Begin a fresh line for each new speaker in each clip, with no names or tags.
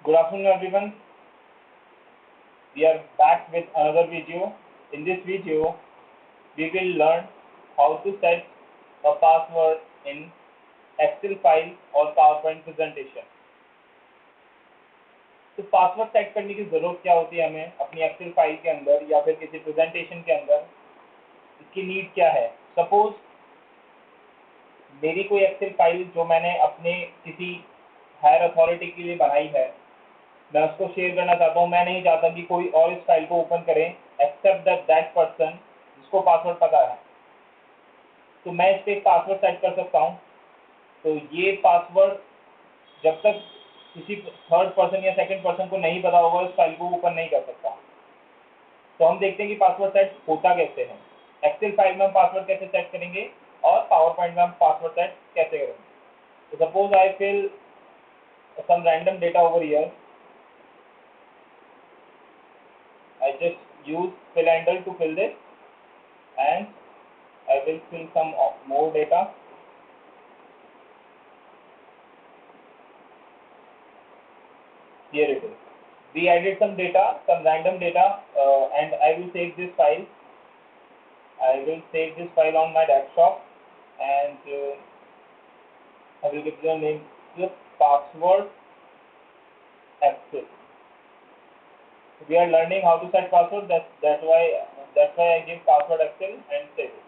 Good afternoon, everyone. We are back with another video. In this video, we will learn how to set a password in Excel file और PowerPoint presentation. तो password set करने की जरूरत क्या होती है हमें अपनी एक्सेल फाइल के अंदर या फिर किसी प्रेजेंटेशन के अंदर, इसकी नीड क्या है? सपोज मेरी कोई एक्सेल फाइल जो मैंने अपने किसी हायर अथॉरिटी के लिए बनाई है, मैं उसको शेयर करना चाहता हूँ। मैं नहीं चाहता कि कोई और इस फाइल को ओपन करे एक्सेप्ट दैट पर्सन जिसको पासवर्ड पता है। तो मैं इस पर एक पासवर्ड सेट कर सकता हूँ। तो ये पासवर्ड जब तक किसी थर्ड पर्सन या सेकंड पर्सन को नहीं पता होगा, इस फाइल को ओपन नहीं कर सकता। तो हम देखते हैं कि पासवर्ड सेट होता कैसे है। एक्सेल फाइल में हम पासवर्ड कैसे सेट करेंगे और पावर पॉइंट में हम पासवर्ड सेट कैसे करेंगे। तो suppose I fill some random data over here. I just use fill handle to fill this, and I will fill some more data. Here it is. We added some data, some random data, and I will save this file. I will save this file on my desktop, and I will give the name the password Excel. We are learning how to set password. That's why I give password Excel and save it.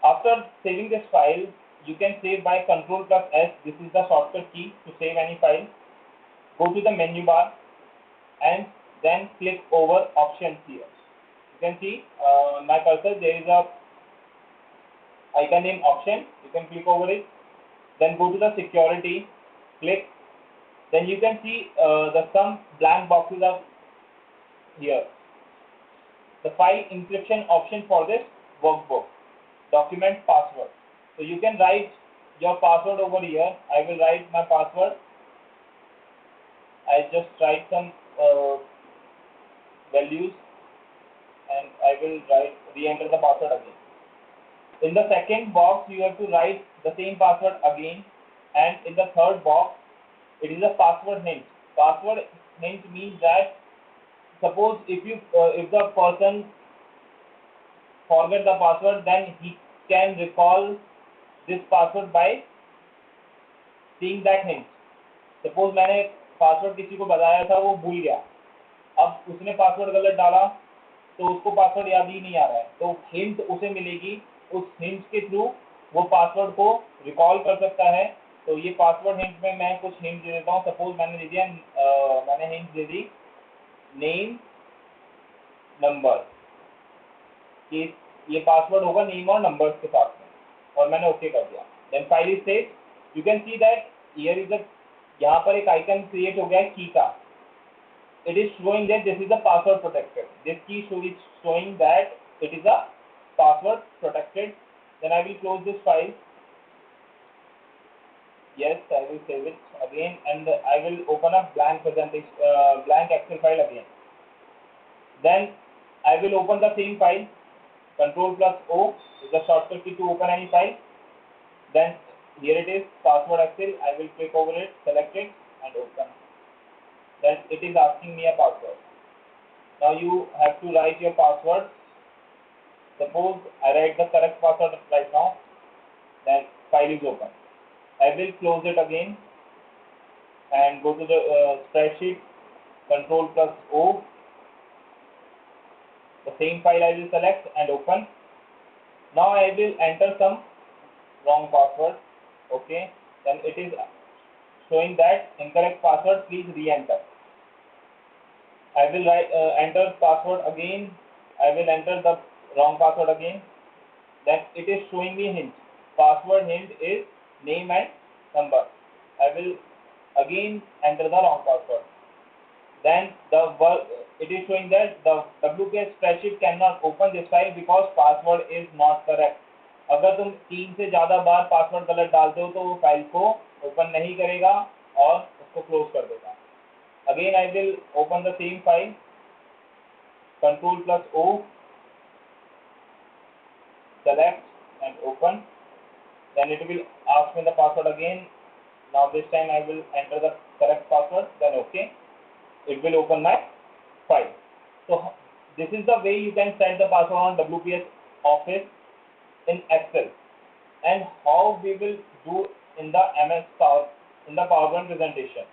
After saving this file, you can save by Control plus S. This is the shortcut key to save any file. Go to the menu bar and then click over options here. You can see my cursor, there is a icon named option. You can click over it. Then go to the security, click. Then you can see some blank boxes are here. The file encryption option for this workbook. Document password. So you can write your password over here. I will write my password. I just write some values and I will re-enter the password again. In the second box, you have to write the same password again, and in the third box, it is a password hint. Password hint means that suppose if the person forget the password, then he can recall this password by seeing that hint. Suppose मैंने password किसी को बताया था, वो भूल गया, अब उसने पासवर्ड गलत डाला तो उसको पासवर्ड याद ही नहीं आ रहा है, तो हिंट उसे मिलेगी। उस हिंट के थ्रू वो पासवर्ड को रिकॉल कर सकता है। तो ये पासवर्ड हिंट में मैं कुछ हिंट दे देता हूँ। सपोज मैंने दे दिया, मैंने hint they the name number, कि ये पासवर्ड होगा नेम और नंबर्स के साथ में, और मैंने ओके कर दिया। Then file is save. You can see that here is यहाँ पर एक आइकन क्रिएट हो गया है की का। It is showing that this is a password protected. This key is showing that it is a password protected. Then I will close this file. Yes, I will save it again, and I will open a blank presentation, blank Excel file again. Then I will open the same file. Control plus O is the shortcut key to open any file. Then here it is, password Excel. I will click over it, select it, and open. Then it is asking me a password. Now you have to write your password. Suppose I write the correct password right now, then file is open. I will close it again and go to the spreadsheet, Control plus O. The same file I will select and open. Now I will enter some wrong password. Okay, then it is showing that incorrect password, please re-enter. I will enter password again. I will enter the wrong password again. Then it is showing me hint. Password hint is name and number. I will again enter the wrong password. Then it is showing that the WPS spreadsheet cannot open this file because password is not correct. अगर तुम 3 से ज़्यादा बार password गलत डालते हो तो वो file को ओपन नहीं करेगा और उसको क्लोज कर देगा। Again I will open the same file, Control plus O, select and open. Then it will ask me the password again. Now this time I will enter the correct password, then OK. It will open my file. So this is the way you can set the password on WPS Office in Excel, and how we will do in the PowerPoint presentation.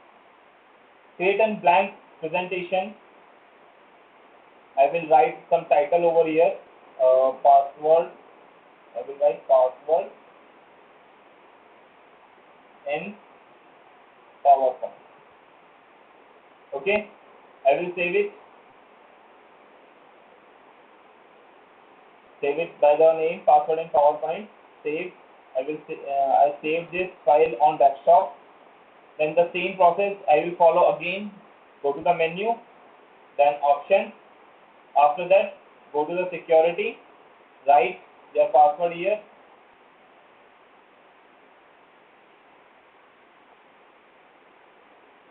Create a blank presentation. I will write some title over here. Password. I will write password in PowerPoint. Okay. I will save it. Save it by the name password in PowerPoint. Save. I save this file on desktop. Then the same process I will follow again. Go to the menu, then option. After that, go to the security. Write your password here.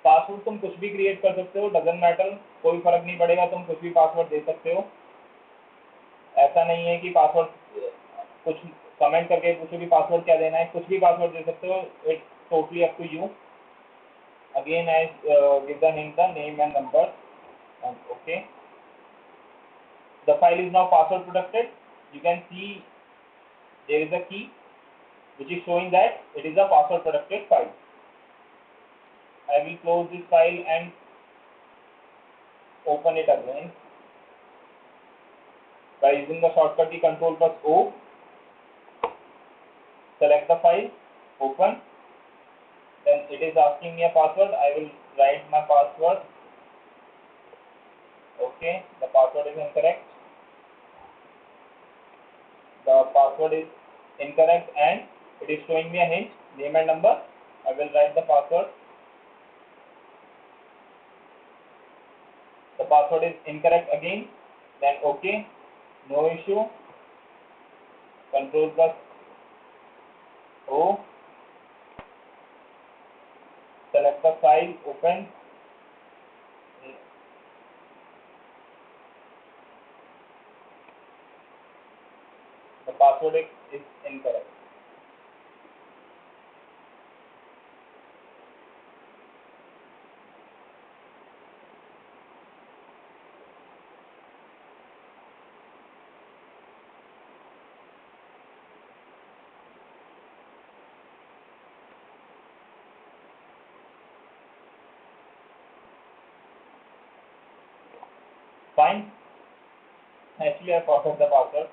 Password तुम कुछ भी create कर सकते हो, doesn't matter, कोई फर्क नहीं पड़ेगा, तुम कुछ भी पासवर्ड दे सकते हो. ऐसा नहीं है कि पासवर्ड कुछ कमेंट करके पूछो कि पासवर्ड क्या देना है, कुछ भी पासवर्ड दे सकते हो. It's totally up to you. Again I give the name and number, and OK. The file is now password protected. You can see there is a key which is showing that it is a password protected file. I will close this file and open it again by using the shortcut key Ctrl+O. Select the file, open. Then it is asking me a password. I will write my password. OK, the password is incorrect. The password is incorrect and it is showing me a hint, name and number. I will write the password. The password is incorrect again. Then OK, no issue. Ctrl+O. Select the file, open. The password is incorrect. Fine. Actually, I forgot the password.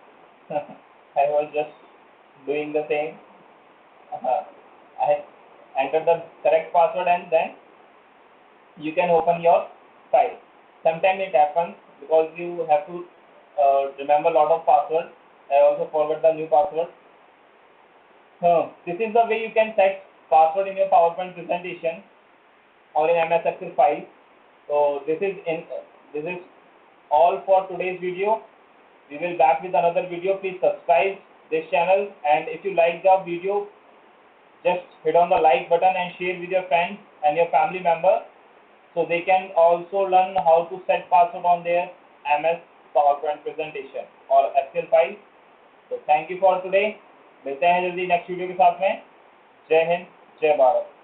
I was just doing the same. I entered the correct password and then you can open your file. Sometimes it happens because you have to remember a lot of passwords. I also forgot the new password. This is the way you can set password in your PowerPoint presentation or in MS Excel file. So this is all for today's video. We will back with another video. Please subscribe this channel, and if you like the video, just hit on the like button and share with your friends and your family member so they can also learn how to set password on their MS PowerPoint presentation or Excel file. So thank you for today. मिलते हैं जल्दी next video के साथ में. जय हिंद, जय भारत.